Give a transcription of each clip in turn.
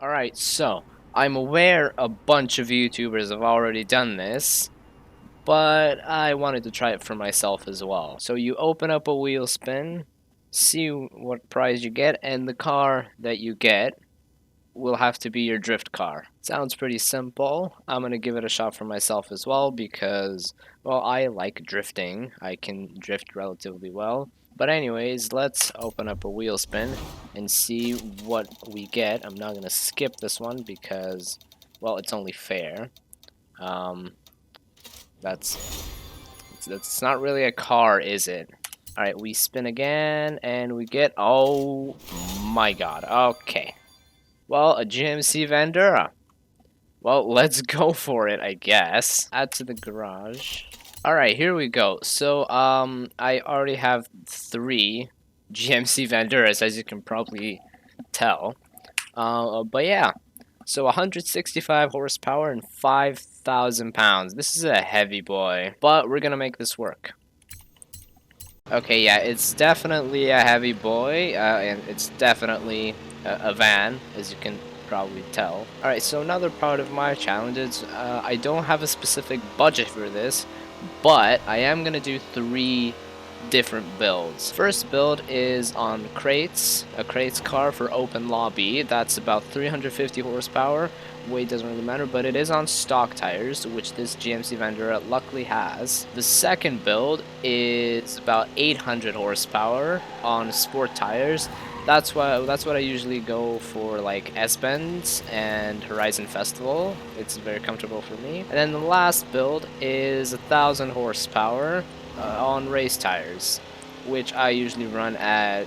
Alright, so I'm aware a bunch of YouTubers have already done this, but I wanted to try it for myself as well. So you open up a wheel spin, see what prize you get, and the car that you get will have to be your drift car. Sounds pretty simple. I'm gonna give it a shot for myself as well because, well, I like drifting. I can drift relatively well. But anyways, let's open up a wheel spin and see what we get. I'm not gonna skip this one because, well, it's only fair. Um, that's not really a car, is it? All right, we spin again and we get, oh my god. Okay. Well, a GMC Vandura. Well, let's go for it, I guess. Add to the garage. Alright, here we go. So, I already have 3 GMC Vanduras, as you can probably tell. But yeah. So, 165 horsepower and 5,000 pounds. This is a heavy boy, but we're gonna make this work. Okay, yeah, it's definitely a heavy boy, and it's definitely a van, as you can probably tell. Alright, so another part of my challenge is I don't have a specific budget for this, but I am going to do 3 different builds. First build is on crates, a crates car for open lobby. That's about 350 horsepower. Weight doesn't really matter, but it is on stock tires, which this GMC Vandura luckily has. The second build is about 800 horsepower on sport tires. That's what I usually go for, like S-Bends and Horizon Festival. It's very comfortable for me. And then the last build is 1,000 horsepower on race tires, which I usually run at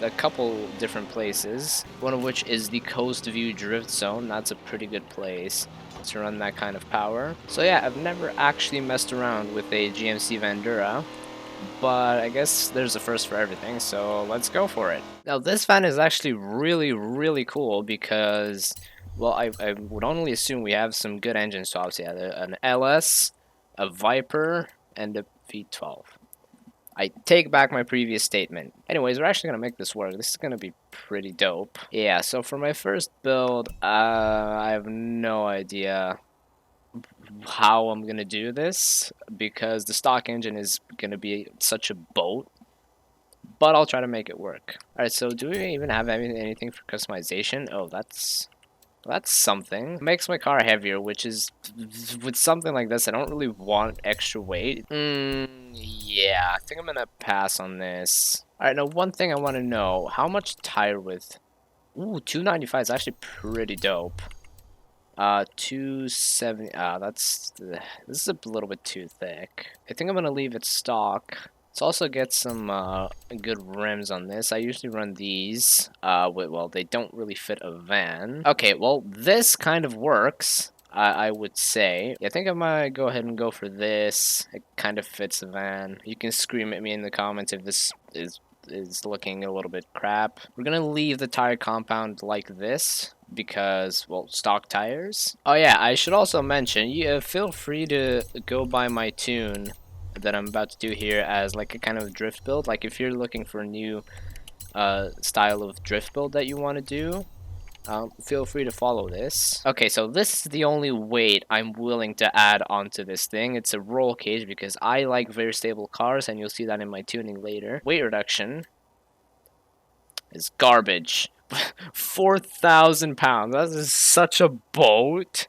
a couple different places, one of which is the Coast View Drift Zone. That's a pretty good place to run that kind of power. So yeah, I've never actually messed around with a GMC Vandura, but I guess there's a first for everything, so let's go for it. Now this van is actually really cool because, well, I would only assume we have some good engine swaps. Yeah, an LS, a Viper, and a V12. I take back my previous statement. Anyways, we're actually going to make this work. This is going to be pretty dope. Yeah, so for my first build, I have no idea how I'm going to do this because the stock engine is going to be such a boat, but I'll try to make it work. Alright, so do we even have anything for customization? Oh, that's something. It makes my car heavier, which is, with something like this, I don't really want extra weight. Yeah, I think I'm gonna pass on this. Alright, now one thing I want to know, how much tire width? Ooh, 295 is actually pretty dope. 270, this is a little bit too thick. I think I'm gonna leave it stock. Let's also get some good rims on this. I usually run these. Well, they don't really fit a van. Okay, well, this kind of works, I would say. I think I might go ahead and go for this. It kind of fits a van. You can scream at me in the comments if this is looking a little bit crap. We're gonna leave the tire compound like this because, well, stock tires. Oh yeah, I should also mention, you feel free to go buy my tune that I'm about to do here as like a kind of drift build. Like if you're looking for a new style of drift build that you want to do, feel free to follow this. Okay, so this is the only weight I'm willing to add onto this thing. It's a roll cage because I like very stable cars, and you'll see that in my tuning later. Weight reduction is garbage. 4,000 pounds. That is such a boat.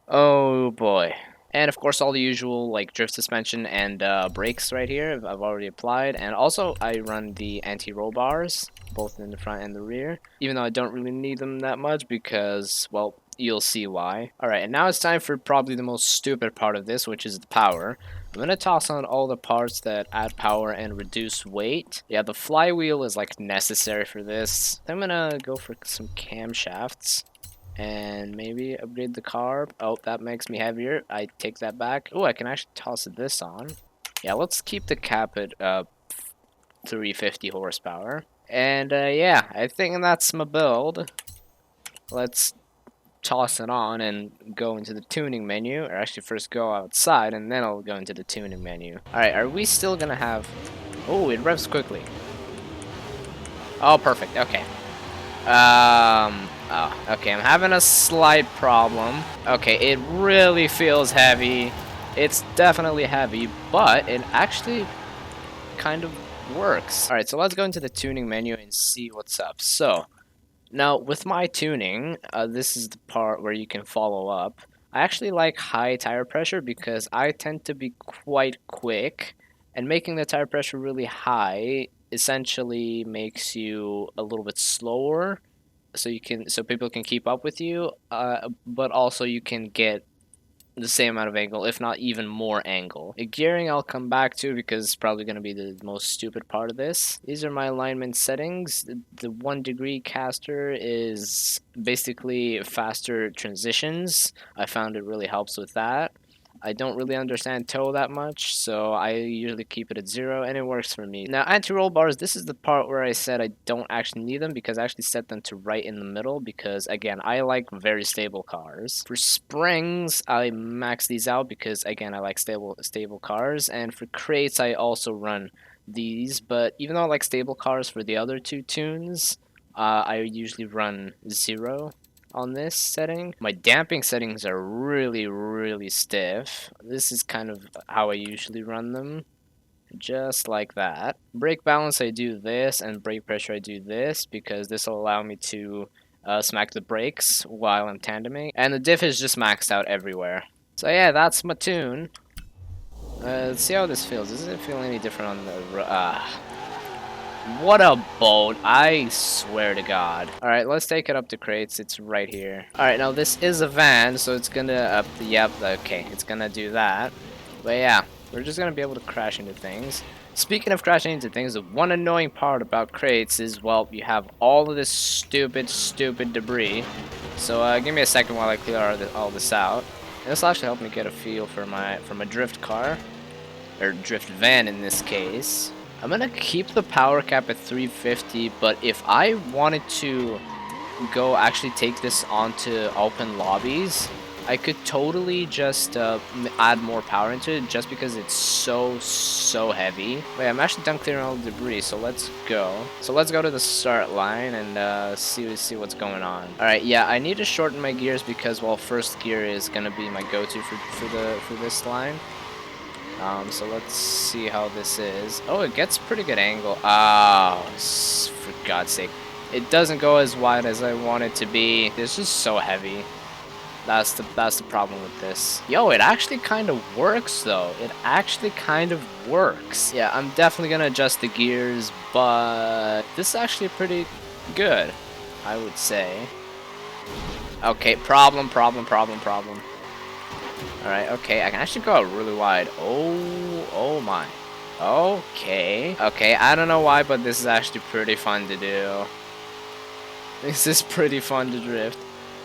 Oh boy. And of course all the usual like drift suspension and brakes right here I've already applied, and also I run the anti-roll bars both in the front and the rear, even though I don't really need them that much because, well, you'll see why. Alright, and now it's time for probably the most stupid part of this, which is the power. I'm gonna toss on all the parts that add power and reduce weight. Yeah, the flywheel is like necessary for this. I'm gonna go for some camshafts and maybe upgrade the carb. Oh, that makes me heavier. I take that back. Oh, I can actually toss this on. Yeah, let's keep the cap at 350 horsepower. And yeah, I think that's my build. Let's toss it on and go into the tuning menu, or actually first go outside and then I'll go into the tuning menu. Alright, are we still gonna have... Oh, it revs quickly. Oh, perfect. Okay. Oh, okay, I'm having a slight problem. Okay, it really feels heavy. It's definitely heavy, but it actually kind of works. Alright, so let's go into the tuning menu and see what's up. So, now with my tuning, this is the part where you can follow up. I actually like high tire pressure because I tend to be quite quick, and making the tire pressure really high essentially makes you a little bit slower so people can keep up with you, but also you can get the same amount of angle, if not even more angle. The gearing I'll come back to because it's probably going to be the most stupid part of this. These are my alignment settings. The 1 degree caster is basically faster transitions. I found it really helps with that. I don't really understand toe that much, so I usually keep it at 0, and it works for me. Now, anti-roll bars, this is the part where I said I don't actually need them because I actually set them to right in the middle because, again, I like very stable cars. For springs, I max these out because, again, I like stable cars, and for crates, I also run these, but even though I like stable cars for the other two tunes, I usually run 0 on this setting. My damping settings are really stiff. This is kind of how I usually run them, just like that. Brake balance I do this, and brake pressure I do this because this will allow me to smack the brakes while I'm tandeming, and the diff is just maxed out everywhere. So yeah, that's my tune. Let's see how this feels. Does it feel any different on the what a boat, I swear to God. Alright, let's take it up to crates. It's right here. Alright, now this is a van, so it's gonna, yep, okay, it's gonna do that. But yeah, we're just gonna be able to crash into things. Speaking of crashing into things, the one annoying part about crates is, well, you have all of this stupid debris. So give me a second while I clear all this out. And this will actually help me get a feel for my drift car, or drift van in this case. I'm gonna keep the power cap at 350, but if I wanted to go actually take this onto open lobbies, I could totally just add more power into it just because it's so heavy. Wait, I'm actually done clearing all the debris, so let's go. So let's go to the start line and see what's going on. Alright, yeah, I need to shorten my gears because, well, first gear is gonna be my go-to for this line. So let's see how this is. Oh, it gets pretty good angle. Oh, for God's sake. It doesn't go as wide as I want it to be. It's just so heavy. That's the problem with this. Yo, it actually kind of works, though. It actually kind of works. Yeah, I'm definitely going to adjust the gears, but this is actually pretty good, I would say. Okay, problem. Alright, okay, I can actually go out really wide. Oh my. Okay. Okay, I don't know why, but this is actually pretty fun to do. This is pretty fun to drift.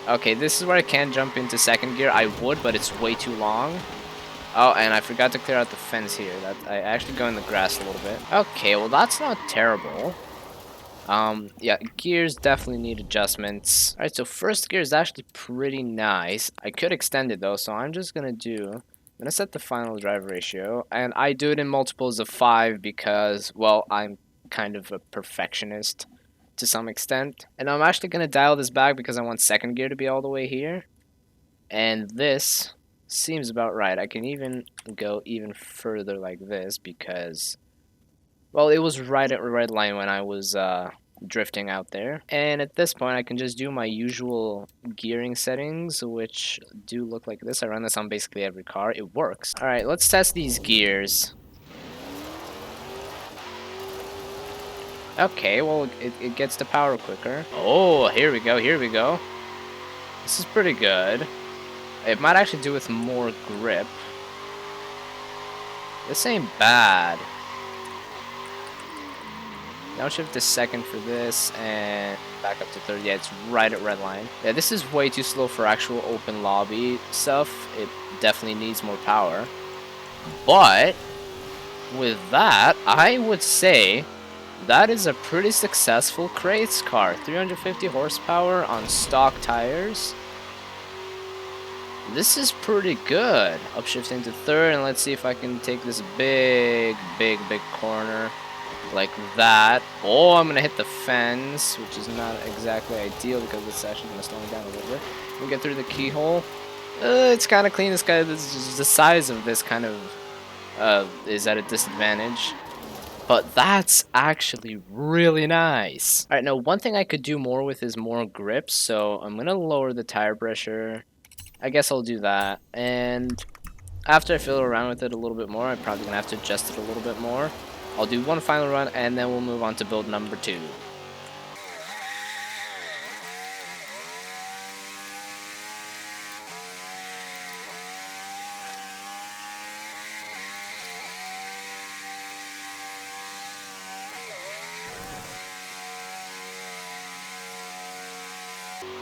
Okay, this is where I can jump into second gear. I would, but it's way too long. Oh, and I forgot to clear out the fence here. I actually go in the grass a little bit. Okay, well that's not terrible. Yeah, gears definitely need adjustments. Alright, so first gear is actually pretty nice. I could extend it though, so I'm gonna set the final drive ratio, and I do it in multiples of 5 because, well, I'm kind of a perfectionist to some extent. And I'm actually gonna dial this back because I want second gear to be all the way here. And this seems about right. I can even go even further like this because, well, it was right at red line when I was drifting out there. And at this point, I can just do my usual gearing settings, which do look like this. I run this on basically every car. It works. All right, let's test these gears. Okay, well, it gets the power quicker. Oh, here we go. This is pretty good. It might actually do with more grip. This ain't bad. Downshift to second for this, and back up to third. Yeah, it's right at red line. Yeah, this is way too slow for actual open lobby stuff. It definitely needs more power. But with that, I would say that is a pretty successful crates car. 350 horsepower on stock tires. This is pretty good. Upshifting to third, and let's see if I can take this big corner. like that. Oh, I'm gonna hit the fence, which is not exactly ideal because it's actually gonna slow me down a little bit. We get through the keyhole. It's kind of clean. This guy, the size of this kind of is at a disadvantage. But that's actually really nice. Alright, now one thing I could do more with is more grips, so I'm gonna lower the tire pressure. I guess I'll do that. And after I fiddle around with it a little bit more, I'm probably gonna have to adjust it a little bit more. I'll do one final run and then we'll move on to build number 2.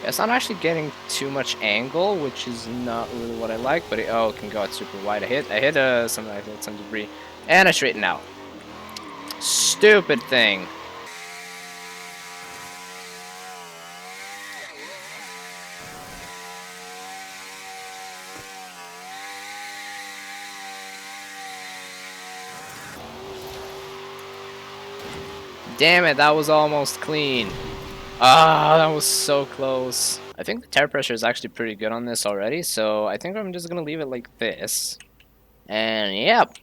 It's not actually getting too much angle, which is not really what I like, but it can go out super wide. I hit some debris, and I straightened out. Stupid thing. Damn it, that was almost clean. Ah, that was so close. I think the tire pressure is actually pretty good on this already, so I think I'm just gonna leave it like this. And yep,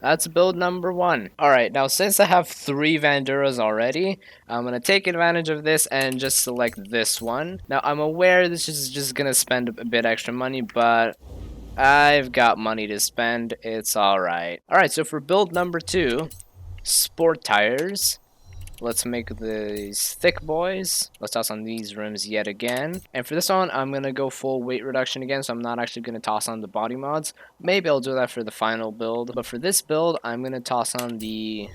that's build number 1. Alright, now since I have 3 Vanduras already, I'm gonna take advantage of this and just select this one. Now I'm aware this is just gonna spend a bit extra money, but I've got money to spend. It's alright. Alright, so for build number 2, sport tires. Let's make these thick boys. Let's toss on these rims yet again. And for this one, I'm going to go full weight reduction again, so I'm not actually going to toss on the body mods. Maybe I'll do that for the final build. But for this build, I'm going to toss on the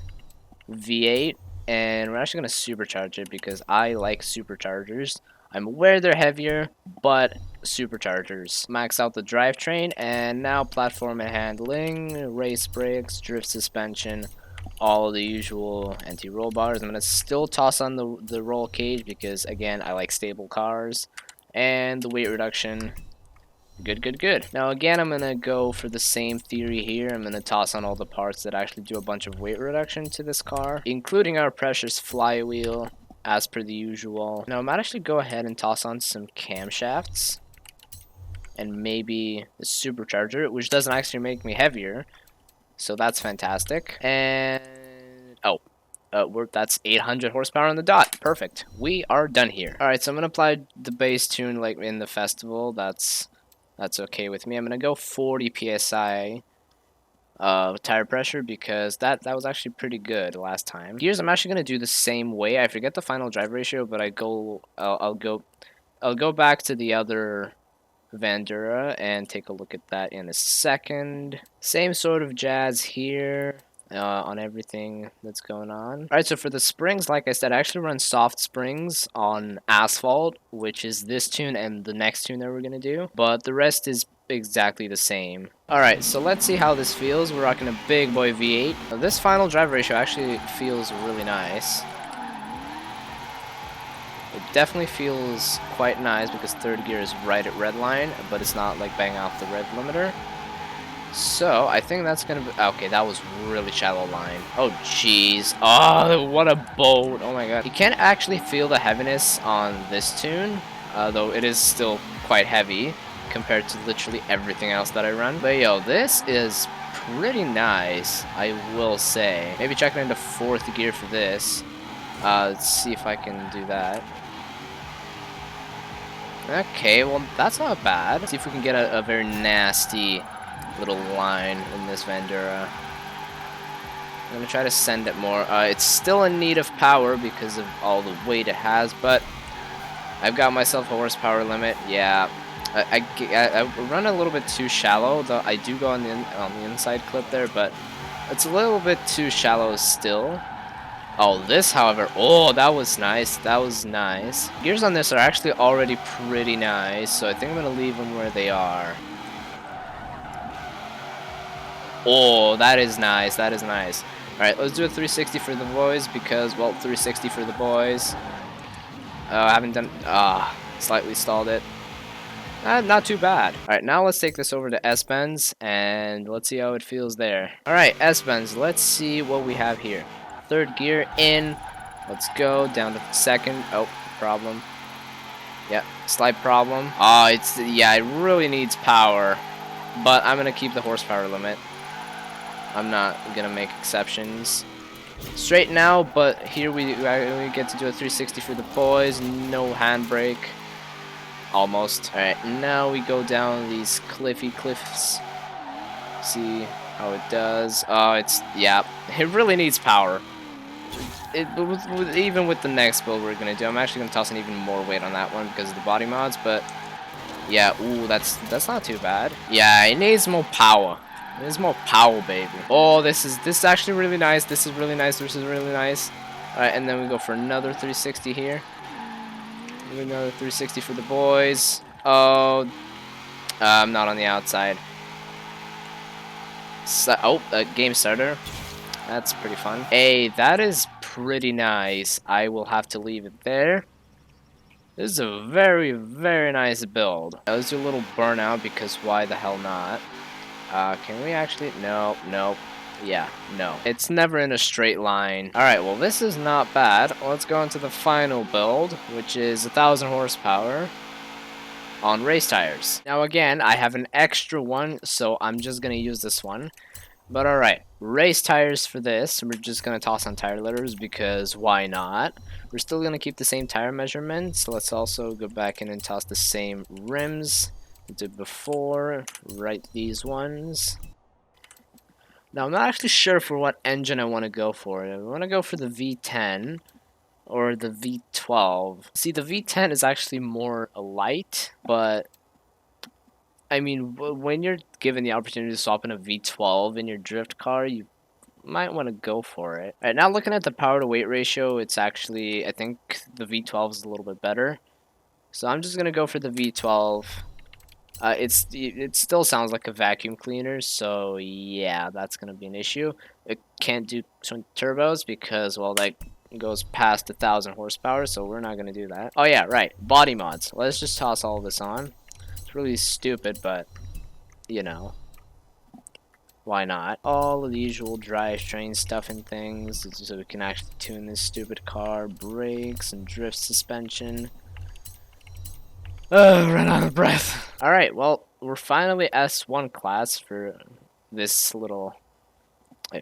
V8. And we're actually going to supercharge it because I like superchargers. I'm aware they're heavier, but superchargers. Max out the drivetrain, and now platform and handling, race brakes, drift suspension, all the usual anti-roll bars. I'm going to still toss on the roll cage because, again, I like stable cars. And the weight reduction. Good, good, good. Now, again, I'm going to go for the same theory here. I'm going to toss on all the parts that actually do a bunch of weight reduction to this car, including our precious flywheel, as per the usual. Now, I might actually go ahead and toss on some camshafts and maybe the supercharger, which doesn't actually make me heavier. So that's fantastic. And that's 800 horsepower on the dot. Perfect. We are done here. All right, so I'm gonna apply the base tune like in the festival. That's okay with me. I'm gonna go 40 psi tire pressure because that was actually pretty good last time. Gears, I'm actually gonna do the same way. I forget the final drive ratio, but I'll go back to the other Vandura and take a look at that in a second. Same sort of jazz here on everything that's going on. Alright, so for the springs, like I said, I actually run soft springs on asphalt, which is this tune and the next tune that we're going to do, but the rest is exactly the same. Alright, so let's see how this feels. We're rocking a big boy V8. Now, this final drive ratio actually feels really nice. It definitely feels quite nice because third gear is right at red line, but it's not like bang off the red limiter. So I think that's gonna be okay. That was really shallow line. Oh jeez. Oh, what a boat. Oh my god. You can't actually feel the heaviness on this tune, though it is still quite heavy compared to literally everything else that I run. But yo, this is pretty nice, I will say. Maybe check it into fourth gear for this. Let's see if I can do that. Okay, well, that's not bad. Let's see if we can get a very nasty little line in this Vandura. I'm going to try to send it more. It's still in need of power because of all the weight it has, but I've got myself a horsepower limit. Yeah, I run a little bit too shallow, though I do go on the inside clip there, but it's a little bit too shallow still. Oh, this, however, oh, that was nice. That was nice. Gears on this are actually already pretty nice, so I think I'm going to leave them where they are. Oh, that is nice. That is nice. All right, let's do a 360 for the boys because, well, 360 for the boys. I haven't done, slightly stalled it. Not too bad. All right, now let's take this over to S-Bends and let's see how it feels there. All right, S-Bends, let's see what we have here. third gear in. Let's go down to second. Oh, problem. Yep, slight problem. Oh, yeah, it really needs power, but I'm gonna keep the horsepower limit. I'm not gonna make exceptions. Straight now, but here we get to do a 360 for the boys. No handbrake. Almost. All right, now we go down these cliffs. See how it does. Oh, yeah. It really needs power. Even with the next build we're gonna do, I'm actually gonna toss in even more weight on that one because of the body mods. But yeah, ooh, that's not too bad. Yeah, it needs more power. It needs more power, baby. Oh, this is actually really nice. This is really nice. This is really nice. All right, and then we go for another 360 here. Another 360 for the boys. Oh, I'm not on the outside. So, game starter. That's pretty fun. Hey, that is pretty nice. I will have to leave it there. This is a very, very nice build. Let's do a little burnout because why the hell not? Can we actually? No, nope. Yeah, no. It's never in a straight line. Alright, well this is not bad. Let's go into the final build, which is 1,000 horsepower on race tires. Now again, I have an extra one, so I'm just gonna use this one. But alright, race tires for this. We're just going to toss on tire letters because why not? We're still going to keep the same tire measurements. So let's also go back in and toss the same rims we did before. Right, these ones. Now I'm not actually sure for what engine I want to go for. I want to go for the V10 or the V12. See, the V10 is actually more light, but I mean, when you're given the opportunity to swap in a V12 in your drift car, you might want to go for it. Alright, now looking at the power to weight ratio, it's actually, I think the V12 is a little bit better. So I'm just going to go for the V12. It still sounds like a vacuum cleaner, so yeah, that's going to be an issue. It can't do twin turbos because, well, that goes past 1,000 horsepower, so we're not going to do that. Oh yeah, right, body mods. Let's just toss all this on. It's really stupid, but, you know, why not? All of the usual drivetrain stuff and things, so we can actually tune this stupid car, brakes and drift suspension. Run out of breath. Alright, well, we're finally S1 class for this little,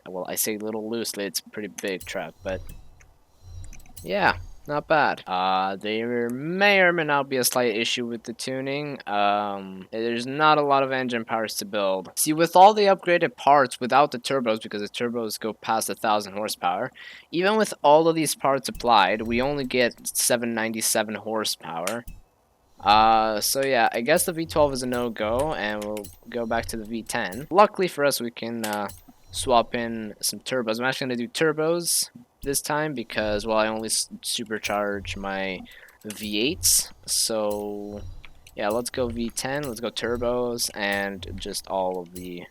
well, I say little loosely, it's a pretty big truck, but yeah. Not bad. There may or may not be a slight issue with the tuning. There's not a lot of engine powers to build. See, with all the upgraded parts without the turbos, because the turbos go past 1,000 horsepower, even with all of these parts applied, we only get 797 horsepower. So yeah, I guess the V12 is a no-go, and we'll go back to the V10. Luckily for us, we can, swap in some turbos. I'm actually going to do turbos this time because, well, I only supercharge my V8s. So yeah, let's go V10, let's go turbos, and just all of the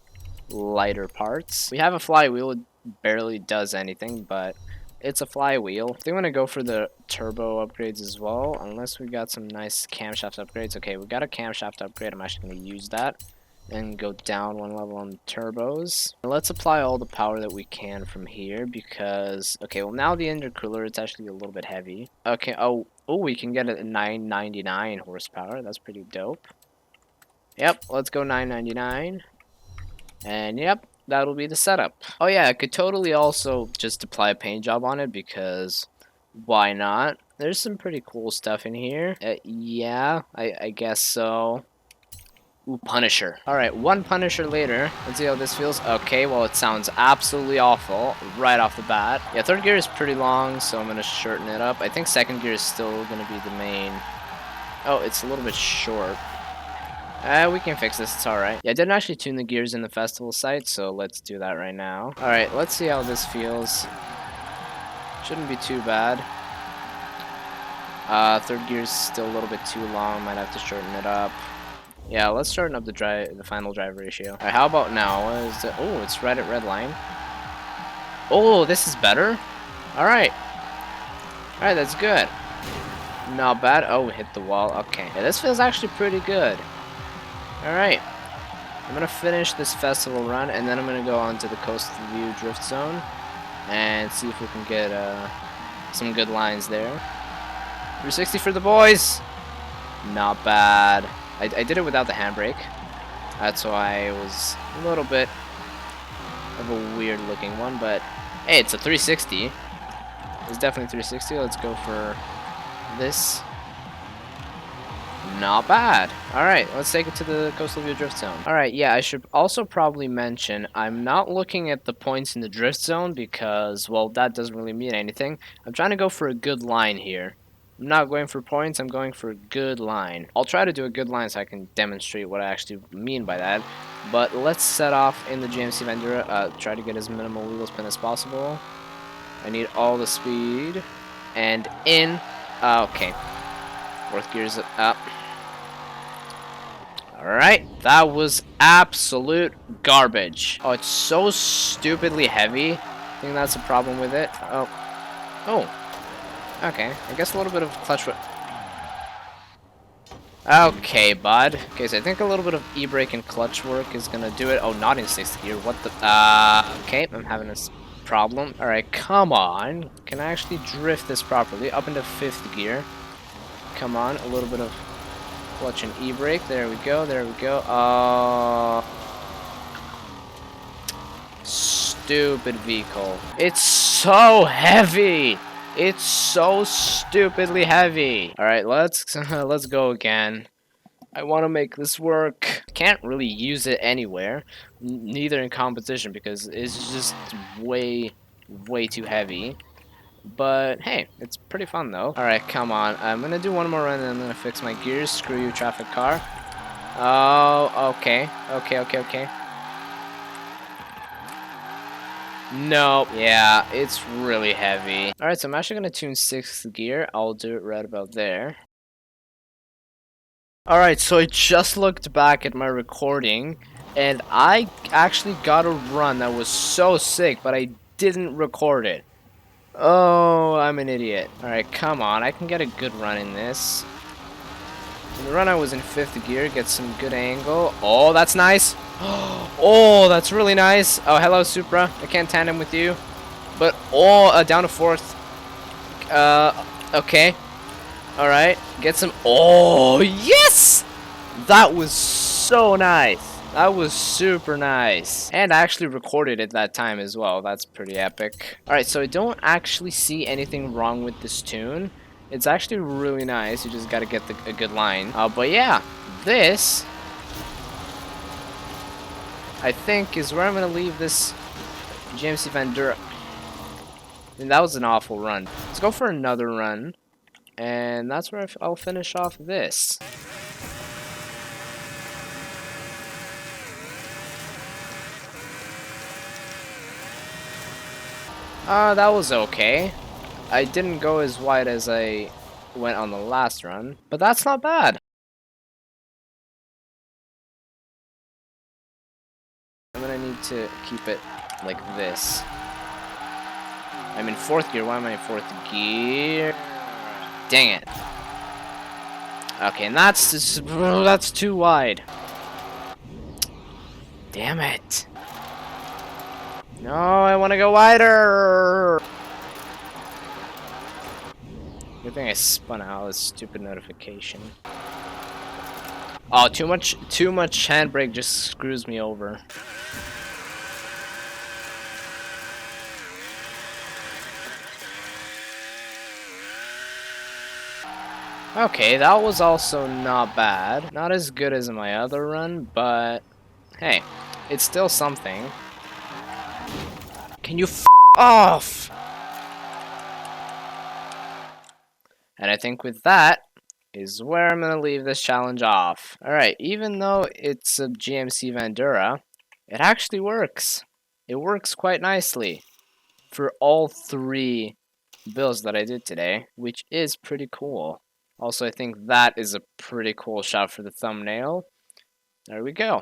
lighter parts. We have a flywheel, it barely does anything, but it's a flywheel. I think I'm gonna go for the turbo upgrades as well, unless we got some nice camshaft upgrades. Okay, we got a camshaft upgrade, I'm actually gonna use that. And go down one level on the turbos. Let's apply all the power that we can from here because, okay, well now the intercooler, it's actually a little bit heavy. Okay, oh, we can get it at 999 horsepower. That's pretty dope. Yep, let's go 999. And yep, that'll be the setup. Oh yeah, I could totally also just apply a paint job on it because why not? There's some pretty cool stuff in here. Yeah, I guess so. Ooh, Punisher. Alright, one Punisher later. Let's see how this feels. Okay, well, it sounds absolutely awful right off the bat. Yeah, third gear is pretty long, so I'm going to shorten it up. I think second gear is still going to be the main. Oh, it's a little bit short. We can fix this. It's alright. Yeah, I didn't actually tune the gears in the festival site, so let's do that right now. Alright, let's see how this feels. Shouldn't be too bad. Third gear is still a little bit too long. Might have to shorten it up. Yeah, let's shorten up the final drive ratio. Alright, how about now? What is it? Oh, it's right at red line. Oh, this is better. Alright. Alright, that's good. Not bad. Oh, hit the wall. Okay. Yeah, this feels actually pretty good. Alright. I'm gonna finish this festival run, and then I'm gonna go on to the Coastal View Drift Zone. and see if we can get some good lines there. 360 for the boys. Not bad. I did it without the handbrake. That's why it was a little bit of a weird looking one, but hey, it's a 360. It's definitely 360. Let's go for this. Not bad. Alright, let's take it to the Coastal View Drift Zone. Alright, yeah, I should also probably mention I'm not looking at the points in the Drift Zone because, well, that doesn't really mean anything. I'm trying to go for a good line here. I'm not going for points, I'm going for a good line. I'll try to do a good line so I can demonstrate what I actually mean by that. But let's set off in the GMC Vendura, try to get as minimal wheel spin as possible. I need all the speed. And in. Okay. Fourth gear's up. Alright, that was absolute garbage. Oh, it's so stupidly heavy. I think that's a problem with it. Oh. Oh. Okay, I guess a little bit of clutch. Okay, bud. Okay, so I think a little bit of e-brake and clutch work is gonna do it. Oh, not in 6th gear. What the? Okay, I'm having this problem. Alright, come on. Can I actually drift this properly? Up into 5th gear. Come on, a little bit of clutch and e-brake. There we go, there we go. Stupid vehicle. It's so heavy! It's so stupidly heavy. Alright, let's go again. I want to make this work. Can't really use it anywhere, neither in competition because it's just way too heavy. But hey, it's pretty fun though. Alright, come on. I'm gonna do one more run and I'm gonna fix my gears. Screw you, traffic car. Oh, okay. Okay. Nope. Yeah, it's really heavy. Alright, so I'm actually gonna tune 6th gear. I'll do it right about there. Alright, so I just looked back at my recording and I actually got a run that was so sick, but I didn't record it. Oh, I'm an idiot. Alright, come on. I can get a good run in this. In the run I was in 5th gear, get some good angle. Oh, that's nice. Oh, that's really nice. Oh, hello, Supra. I can't tandem with you. But, oh, down to 4th. Okay. Alright, get some. Oh, yes! That was so nice. That was super nice. And I actually recorded it that time as well. That's pretty epic. Alright, so I don't actually see anything wrong with this tune. It's actually really nice. You just gotta get a good line. But yeah, this, I think, is where I'm gonna leave this GMC Vendura. I mean, that was an awful run. Let's go for another run. And that's where I'll finish off this. That was okay. I didn't go as wide as I went on the last run, but that's not bad. I'm gonna need to keep it like this. I'm in 4th gear. Why am I in 4th gear? Dang it. Okay, and that's too wide. Damn it. No, I want to go wider. Good thing I spun out this stupid notification. Oh, too much handbrake just screws me over. Okay, that was also not bad. Not as good as my other run, but hey, it's still something. Can you f off? And I think with that is where I'm gonna leave this challenge off. Alright, even though it's a GMC Vendura, it actually works. It works quite nicely for all 3 builds that I did today, which is pretty cool. Also, I think that is a pretty cool shot for the thumbnail. There we go.